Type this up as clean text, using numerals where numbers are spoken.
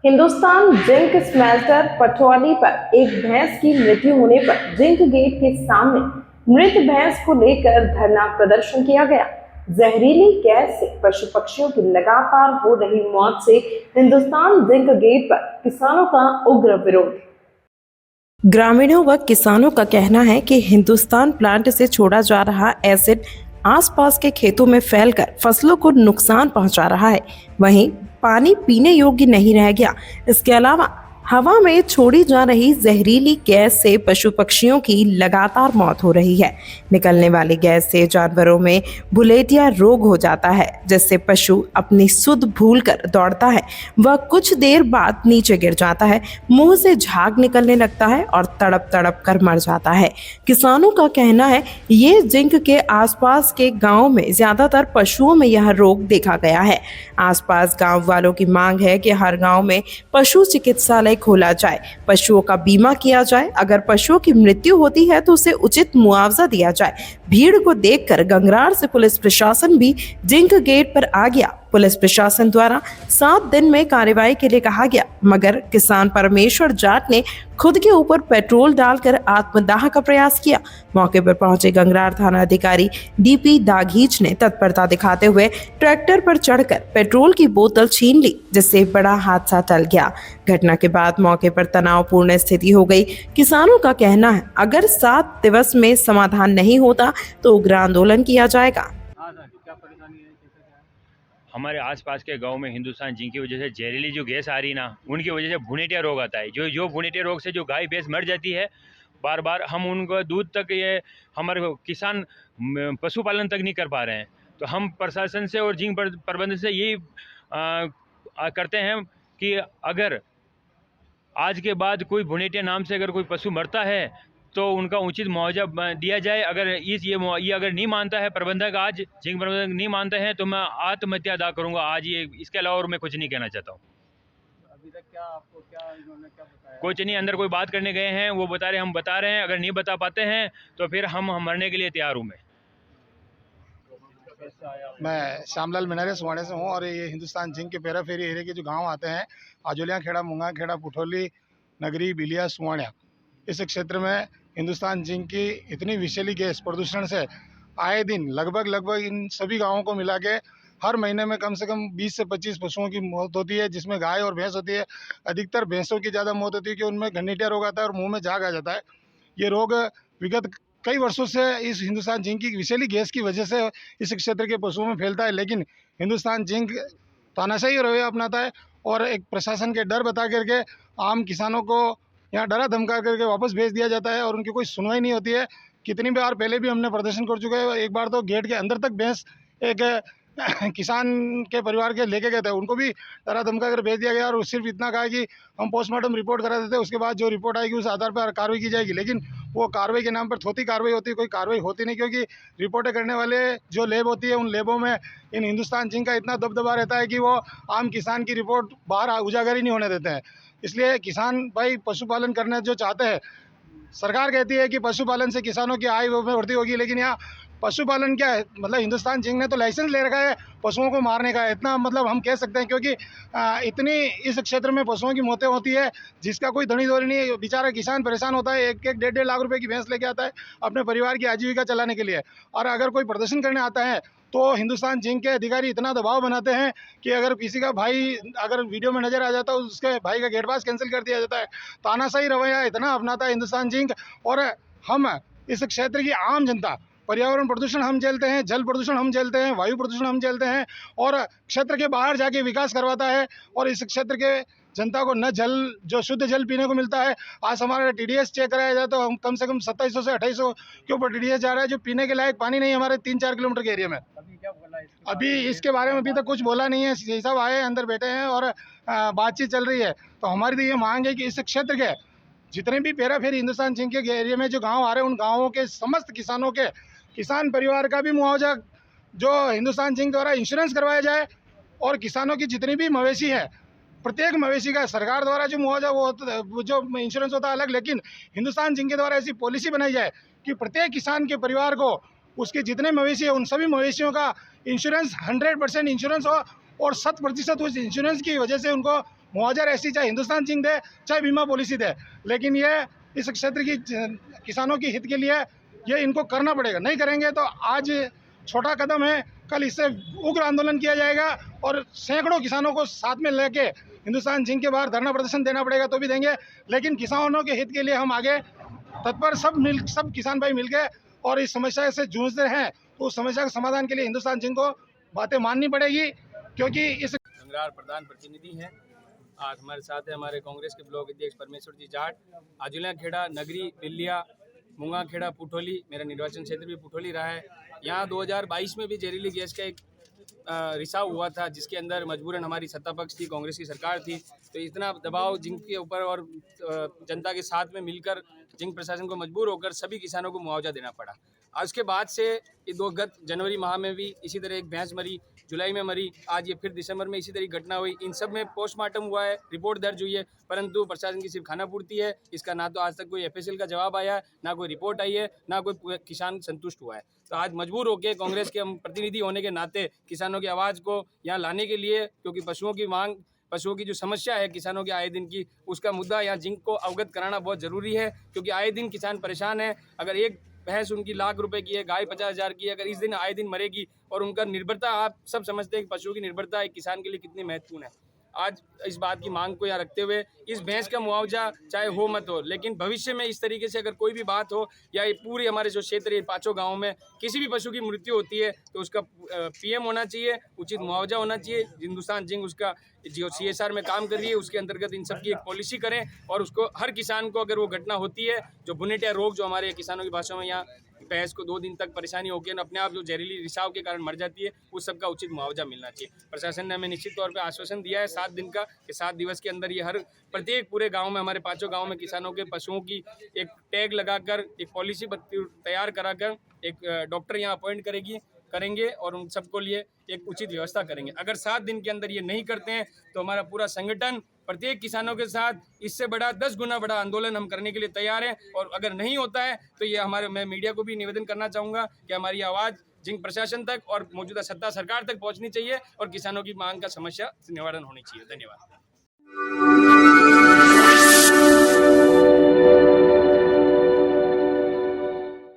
Hindustan zinc smelter Pataudi पर एक भैंस की मृत्यु होने पर जिंक गेट के सामने मृत भैंस को लेकर धरना प्रदर्शन किया गया। जहरीली गैस से पशु पक्षियों की लगातार हो रही मौत से हिंदुस्तान जिंक गेट पर किसानों का उग्र विरोध। ग्रामीणों व किसानों का कहना है कि हिंदुस्तान प्लांट से छोड़ा जा रहा एसिड आसपास के खेतों में फैलकर फसलों को नुकसान पहुंचा रहा है। वहीं पानी पीने योग्य नहीं रह गया। इसके अलावा हवा में छोड़ी जा रही जहरीली गैस से पशु पक्षियों की लगातार मौत हो रही है। निकलने वाली गैस से जानवरों में बुलेटिया रोग हो जाता है, जिससे पशु अपनी सुध भूलकर दौड़ता है व कुछ देर बाद नीचे गिर जाता है, मुंह से झाग निकलने लगता है और तड़प तड़प कर मर जाता है। किसानों का कहना है ये जिंक के आसपास के गांव में ज्यादातर पशुओं में यह रोग देखा गया है। आसपास गांव वालों की मांग है कि हर गांव में पशु चिकित्सालय खोला जाए, पशुओं का बीमा किया जाए, अगर पशुओं की मृत्यु होती है तो उसे उचित मुआवजा दिया जाए। भीड़ को देखकर गंगरार से पुलिस प्रशासन भी जिंक गेट पर आ गया। पुलिस प्रशासन द्वारा 7 दिन में कार्रवाई के लिए कहा गया, मगर किसान परमेश्वर जाट ने खुद के ऊपर पेट्रोल डालकर आत्मदाह का प्रयास किया। मौके पर पहुंचे गंगरार थाना अधिकारी डीपी दाघीच ने तत्परता दिखाते हुए ट्रैक्टर पर चढ़कर पेट्रोल की बोतल छीन ली, जिससे बड़ा हादसा टल गया। घटना के बाद मौके पर तनावपूर्ण स्थिति हो गई। किसानों का कहना है अगर 7 दिवस में समाधान नहीं होता तो उग्र आंदोलन किया जाएगा। हमारे आसपास के गांव में हिंदुस्तान जिंक की वजह से जहरीली जो गैस आ रही ना, उनकी वजह से भुनेटिया रोग आता है। जो भुनेटिया रोग से जो गाय भैंस मर जाती है, बार बार हम उनको दूध तक, ये हमारे किसान पशुपालन तक नहीं कर पा रहे हैं। तो हम प्रशासन से और जिंक प्रबंधन से यही करते हैं कि अगर आज के बाद कोई भुनेटिया नाम से अगर कोई पशु मरता है तो उनका उचित मुआवजा दिया जाए। अगर ये अगर नहीं मानता है प्रबंधक, आज जिंक प्रबंधक नहीं मानते हैं तो मैं आत्महत्या अदा करूंगा आज। ये इसके अलावा और मैं कुछ नहीं कहना चाहता हूँ। अभी तक इन्होंने क्या बताया? कुछ नहीं, अंदर कोई बात करने गए हैं, वो बता रहे हैं, हम बता रहे हैं। अगर नहीं बता पाते हैं तो फिर हम मरने के लिए तैयार हूँ। मैं श्यामलाल मिनारे सुवाड़े से हूँ और ये हिंदुस्तान जिंक के पेरा फेरी एरिया के जो गांव आते हैं, आजोलिया खेड़ा, मुंगा खेड़ा, पुठोली, नगरी, बिलिया, सुवाड़िया, इस क्षेत्र में हिंदुस्तान जिंक की इतनी विषैली गैस प्रदूषण से आए दिन लगभग इन सभी गांवों को मिला के हर महीने में कम से कम 20 से 25 पशुओं की मौत होती है, जिसमें गाय और भैंस होती है। अधिकतर भैंसों की ज़्यादा मौत होती है कि उनमें घनीटिया रोग आता है और मुंह में झाग आ जाता है। ये रोग विगत कई वर्षों से इस हिंदुस्तान जिंक की विषैली गैस की वजह से इस क्षेत्र के पशुओं में फैलता है, लेकिन हिंदुस्तान जिंक तानाशाही रवैया अपनाता है और एक प्रशासन के डर बता करके आम किसानों को यहाँ डरा धमका करके वापस भेज दिया जाता है और उनकी कोई सुनवाई नहीं होती है। कितनी बार पहले भी हमने प्रदर्शन कर चुके हैं। एक बार तो गेट के अंदर तक भैंस एक किसान के परिवार के लेके गए थे, उनको भी डरा धमका कर भेज दिया गया और सिर्फ इतना कहा कि हम पोस्टमार्टम रिपोर्ट करा देते हैं, उसके बाद जो रिपोर्ट आएगी उस आधार पर कार्रवाई की जाएगी। लेकिन वो कार्रवाई के नाम पर थोड़ी कार्रवाई होती है, कोई कार्रवाई होती नहीं, क्योंकि रिपोर्टें करने वाले जो लैब होती है उन लैबों में इन हिंदुस्तान जिंक का इतना दबदबा रहता है कि वो आम किसान की रिपोर्ट बाहर उजागर ही नहीं होने देते हैं। इसलिए किसान भाई पशुपालन करना जो चाहते हैं, सरकार कहती है कि पशुपालन से किसानों की आय में वृद्धि होगी, लेकिन यहाँ पशुपालन क्या है, मतलब हिंदुस्तान जिंक ने तो लाइसेंस ले रखा है पशुओं को मारने का, इतना मतलब हम कह सकते हैं, क्योंकि इतनी इस क्षेत्र में पशुओं की मौतें होती है जिसका कोई धनी धोरी नहीं। बेचारा किसान परेशान होता है, 1-1 लाख रुपए की भैंस लेके आता है अपने परिवार की आजीविका चलाने के लिए, और अगर कोई प्रदर्शन करने आता है तो हिंदुस्तान जिंक के अधिकारी इतना दबाव बनाते हैं कि अगर किसी का भाई अगर वीडियो में नजर आ जाता है उसके भाई का गेट पास कैंसिल कर दिया जाता है। तानाशाही रवैया इतना अपनाता है हिंदुस्तान जिंक। और हम इस क्षेत्र की आम जनता, पर्यावरण प्रदूषण हम झेलते हैं, जल प्रदूषण हम झेलते हैं, वायु प्रदूषण हम झेलते हैं, और क्षेत्र के बाहर जाके विकास करवाता है और इस क्षेत्र के जनता को न जल, जो शुद्ध जल पीने को मिलता है। आज हमारा TDS चेक कराया जाए तो हम कम से कम 2700 से 2800 के ऊपर TDS जा रहा है, जो पीने के लायक पानी नहीं हमारे 3-4 किलोमीटर के एरिया में। अभी इसके बारे में अभी तक कुछ बोला नहीं है। ये सब आए अंदर बैठे हैं और बातचीत चल रही है। तो हमारी तो ये मांग है कि इस क्षेत्र के जितने भी पेरा फेरी हिंदुस्तान जिंक के एरिया में जो गाँव आ रहे हैं, उन गाँवों के समस्त किसानों के, किसान परिवार का भी मुआवजा जो हिंदुस्तान जिंक द्वारा इंश्योरेंस करवाया जाए, और किसानों की जितनी भी मवेशी है प्रत्येक मवेशी का सरकार द्वारा जो मुआवजा वो जो इंश्योरेंस होता है अलग, लेकिन हिंदुस्तान जिंक के द्वारा ऐसी पॉलिसी बनाई जाए कि प्रत्येक किसान के परिवार को उसके जितने मवेशी है उन सभी मवेशियों का इंश्योरेंस 100% इंश्योरेंस हो, और 100% उस इंश्योरेंस की वजह से उनको मुआवजा ऐसी चाहे हिंदुस्तान जिंक दे चाहे बीमा पॉलिसी दे, लेकिन ये इस क्षेत्र की किसानों के हित के लिए ये इनको करना पड़ेगा। नहीं करेंगे तो आज छोटा कदम है, कल इससे उग्र आंदोलन किया जाएगा और सैकड़ों किसानों को साथ में लेके हिंदुस्तान जिंक के बाहर धरना प्रदर्शन देना पड़ेगा तो भी देंगे। लेकिन किसानों के हित के लिए हम आगे तत्पर सब किसान भाई मिलके और इस समस्या से जूझ रहे हैं, तो उस समस्या के समाधान के लिए हिंदुस्तान जिंक को बातें माननी पड़ेगी, क्योंकि इस संग्रार प्रधान प्रतिनिधि हैं। आज हमारे साथ है हमारे कांग्रेस के ब्लॉक अध्यक्ष परमेश्वर जी जाट। आजुलिया खेड़ा, नगरी, बिल्लिया, मुंगा खेड़ा, पुठोली, मेरा निर्वाचन क्षेत्र भी पुठोली रहा है। यहाँ 2022 में भी जहरीली गैस का एक रिसाव हुआ था, जिसके अंदर मजबूरन हमारी सत्ता पक्ष थी, कांग्रेस की सरकार थी, तो इतना दबाव जिंक के ऊपर और जनता के साथ में मिलकर जिंक प्रशासन को मजबूर होकर सभी किसानों को मुआवजा देना पड़ा। आज उसके बाद से ये गत जनवरी माह में भी इसी तरह एक भैंस मरी, जुलाई में मरी, आज ये फिर दिसंबर में इसी तरह घटना हुई। इन सब में पोस्टमार्टम हुआ है, रिपोर्ट दर्ज हुई है, परंतु प्रशासन की सिर्फ खानापूर्ति है। इसका ना तो आज तक कोई FSL का जवाब आया है, ना कोई रिपोर्ट आई है, ना कोई किसान संतुष्ट हुआ है। तो आज मजबूर होकर कांग्रेस के हम प्रतिनिधि होने के नाते किसानों की आवाज़ को यहाँ लाने के लिए, क्योंकि पशुओं की जो समस्या है किसानों के आए दिन की, उसका मुद्दा यहाँ जिंक को अवगत कराना बहुत ज़रूरी है, क्योंकि आए दिन किसान परेशान है। अगर एक भैंस उनकी लाख रुपए की है, गाय 50,000 की है, अगर इस दिन आए दिन मरेगी और उनका निर्भरता, आप सब समझते हैं कि पशुओं की निर्भरता एक किसान के लिए कितनी महत्वपूर्ण है। आज इस बात की मांग को यहाँ रखते हुए इस भैंस का मुआवजा चाहे हो मत हो, लेकिन भविष्य में इस तरीके से अगर कोई भी बात हो या ये पूरे हमारे जो क्षेत्र है 5 गाँव में किसी भी पशु की मृत्यु होती है तो उसका PM होना चाहिए, उचित मुआवजा होना चाहिए। हिंदुस्तान जिंक उसका जो CSR में काम कर रही है उसके अंतर्गत इन सब की एक पॉलिसी करें और उसको हर किसान को अगर वो घटना होती है, जो बुनेटिया रोग जो हमारे किसानों की भाषा में यहाँ भैंस को 2 दिन तक परेशानी होकर अपने आप जो जहरीली रिसाव के कारण मर जाती है, उस सब का उचित मुआवजा मिलना चाहिए। प्रशासन ने हमें निश्चित तौर पे आश्वासन दिया है 7 दिन का, कि 7 दिवस के अंदर ये प्रत्येक पूरे गांव में, हमारे 5 गांव में किसानों के पशुओं की एक टैग लगाकर, एक पॉलिसी तैयार कराकर एक डॉक्टर यहाँ अपॉइंट करेंगे और उन सबको लिए एक उचित व्यवस्था करेंगे। अगर 7 दिन के अंदर ये नहीं करते हैं तो हमारा पूरा संगठन प्रत्येक किसानों के साथ इससे बड़ा 10 गुना बड़ा आंदोलन हम करने के लिए तैयार हैं। और अगर नहीं होता है तो ये मैं मीडिया को भी निवेदन करना चाहूँगा कि हमारी आवाज़ जिंक प्रशासन तक और मौजूदा सत्ता सरकार तक पहुँचनी चाहिए और किसानों की मांग का समस्या निवारण होनी चाहिए। धन्यवाद।